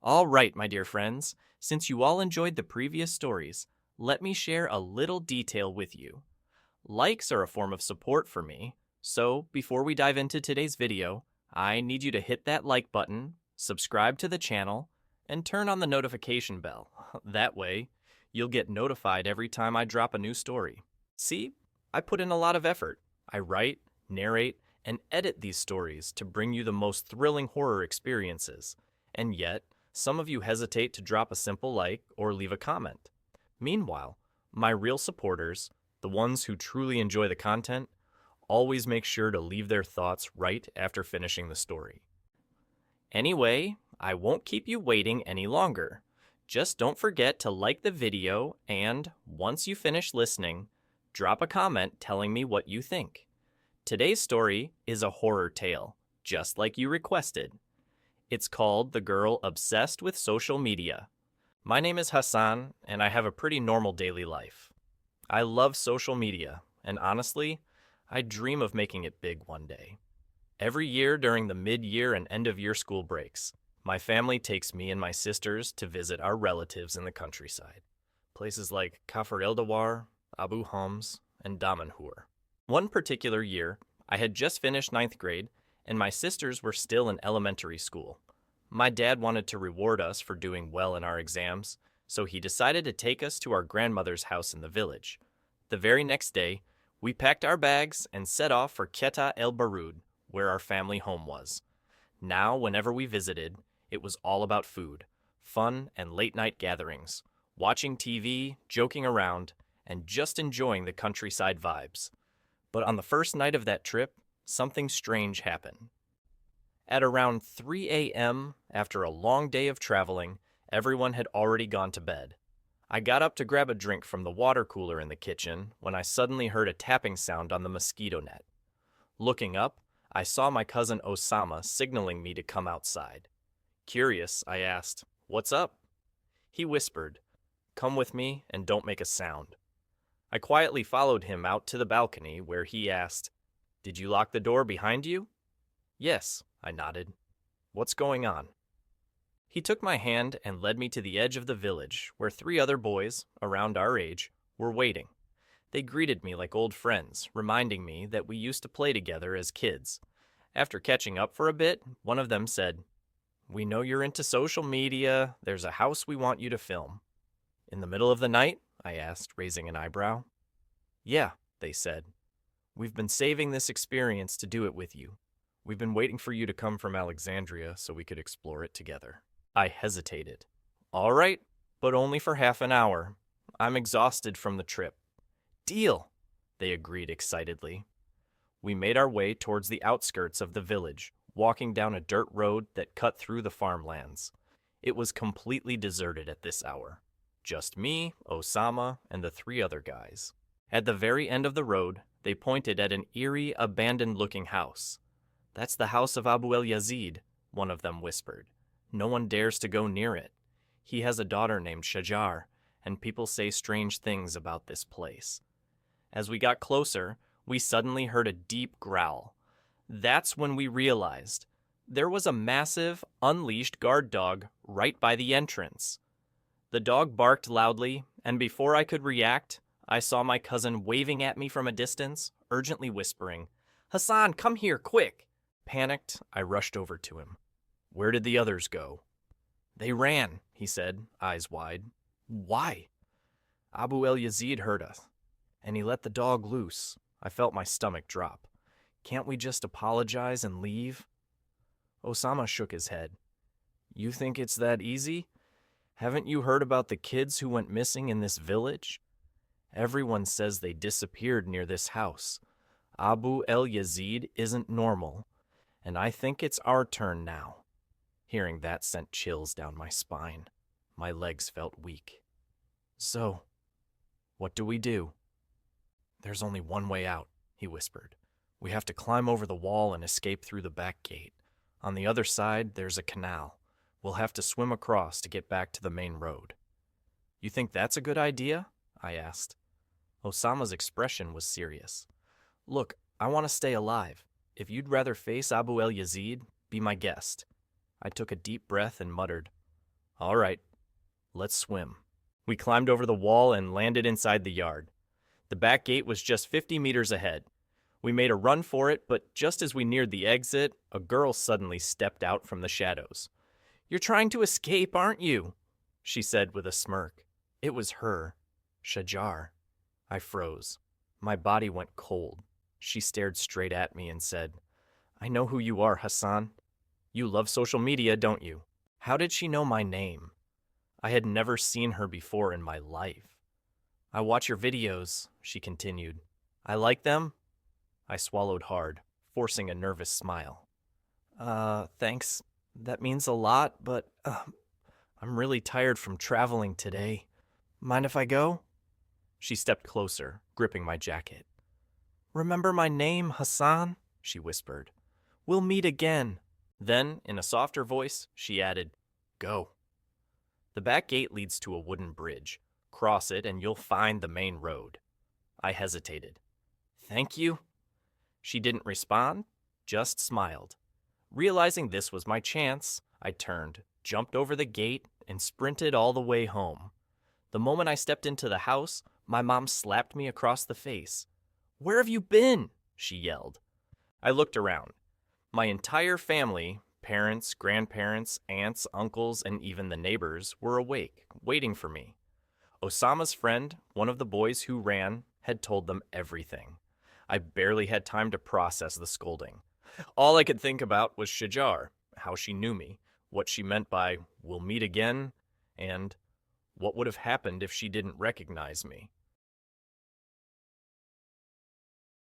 All right, my dear friends, since you all enjoyed the previous stories, let me share a little detail with you. Likes are a form of support for me, so before we dive into today's video, I need you to hit that like button, subscribe to the channel, and turn on the notification bell. That way, you'll get notified every time I drop a new story. See, I put in a lot of effort. I write, narrate, and edit these stories to bring you the most thrilling horror experiences. And yet, some of you hesitate to drop a simple like or leave a comment. Meanwhile, my real supporters, the ones who truly enjoy the content, always make sure to leave their thoughts right after finishing the story. Anyway, I won't keep you waiting any longer. Just don't forget to like the video and, once you finish listening, drop a comment telling me what you think. Today's story is a horror tale, just like you requested. It's called The Girl Obsessed with Social Media. My name is Hassan, and I have a pretty normal daily life. I love social media, and honestly, I dream of making it big one day. Every year during the mid-year and end-of-year school breaks, my family takes me and my sisters to visit our relatives in the countryside. Places like Kafr el-Dawar, Abu Homs, and Damanhur. One particular year, I had just finished 9th grade, and my sisters were still in elementary school. My dad wanted to reward us for doing well in our exams, so he decided to take us to our grandmother's house in the village. The very next day, we packed our bags and set off for Quetta el Barud, where our family home was. Now, whenever we visited, it was all about food, fun and late-night gatherings, watching TV, joking around, and just enjoying the countryside vibes. But on the first night of that trip, something strange happened. At around 3 a.m., after a long day of traveling, everyone had already gone to bed. I got up to grab a drink from the water cooler in the kitchen when I suddenly heard a tapping sound on the mosquito net. Looking up, I saw my cousin Osama signaling me to come outside. Curious, I asked, "What's up?" He whispered, "Come with me and don't make a sound." I quietly followed him out to the balcony where he asked, "Did you lock the door behind you?" "Yes," I nodded. "What's going on?" He took my hand and led me to the edge of the village where 3 other boys, around our age, were waiting. They greeted me like old friends, reminding me that we used to play together as kids. After catching up for a bit, one of them said, "We know you're into social media. There's a house we want you to film." "In the middle of the night?" I asked, raising an eyebrow. "Yeah," they said. "We've been saving this experience to do it with you. We've been waiting for you to come from Alexandria so we could explore it together." I hesitated. "All right, but only for half an hour. I'm exhausted from the trip." "Deal," they agreed excitedly. We made our way towards the outskirts of the village, walking down a dirt road that cut through the farmlands. It was completely deserted at this hour. Just me, Osama, and the 3 other guys. At the very end of the road, they pointed at an eerie, abandoned-looking house. "That's the house of Abu El-Yazid," one of them whispered. "No one dares to go near it. He has a daughter named Shajar, and people say strange things about this place." As we got closer, we suddenly heard a deep growl. That's when we realized there was a massive, unleashed guard dog right by the entrance. The dog barked loudly, and before I could react, I saw my cousin waving at me from a distance, urgently whispering, "Hassan, come here, quick!" Panicked, I rushed over to him. "Where did the others go?" "They ran," he said, eyes wide. "Why?" "Abu El-Yazid heard us, and he let the dog loose." I felt my stomach drop. "Can't we just apologize and leave?" Osama shook his head. "You think it's that easy? Haven't you heard about the kids who went missing in this village? Everyone says they disappeared near this house. Abu El-Yazid isn't normal, and I think it's our turn now." Hearing that sent chills down my spine. My legs felt weak. "So, what do we do?" "There's only one way out," he whispered. "We have to climb over the wall and escape through the back gate. On the other side, there's a canal. We'll have to swim across to get back to the main road." "You think that's a good idea?" I asked. Osama's expression was serious. "Look, I want to stay alive. If you'd rather face Abu El-Yazid, be my guest." I took a deep breath and muttered, All right, let's swim. We climbed over the wall and landed inside the yard. The back gate was just 50 meters ahead. We made a run for it, but just as we neared the exit, a girl suddenly stepped out from the shadows. "You're trying to escape, aren't you?" she said with a smirk. It was her, Shajar. I froze. My body went cold. She stared straight at me and said, "I know who you are, Hassan. You love social media, don't you?" How did she know my name? I had never seen her before in my life. "I watch your videos," she continued. "I like them?" I swallowed hard, forcing a nervous smile. Thanks. That means a lot, but I'm really tired from traveling today. Mind if I go?" She stepped closer, gripping my jacket. "Remember my name, Hassan?" she whispered. "We'll meet again." Then, in a softer voice, she added, "Go." The back gate leads to a wooden bridge. Cross it and you'll find the main road. I hesitated. "Thank you." She didn't respond, just smiled. Realizing this was my chance, I turned, jumped over the gate, and sprinted all the way home. The moment I stepped into the house, my mom slapped me across the face. "Where have you been?" she yelled. I looked around. My entire family, parents, grandparents, aunts, uncles, and even the neighbors, were awake, waiting for me. Osama's friend, one of the boys who ran, had told them everything. I barely had time to process the scolding. All I could think about was Shajar, how she knew me, what she meant by "we'll meet again," and what would have happened if she didn't recognize me.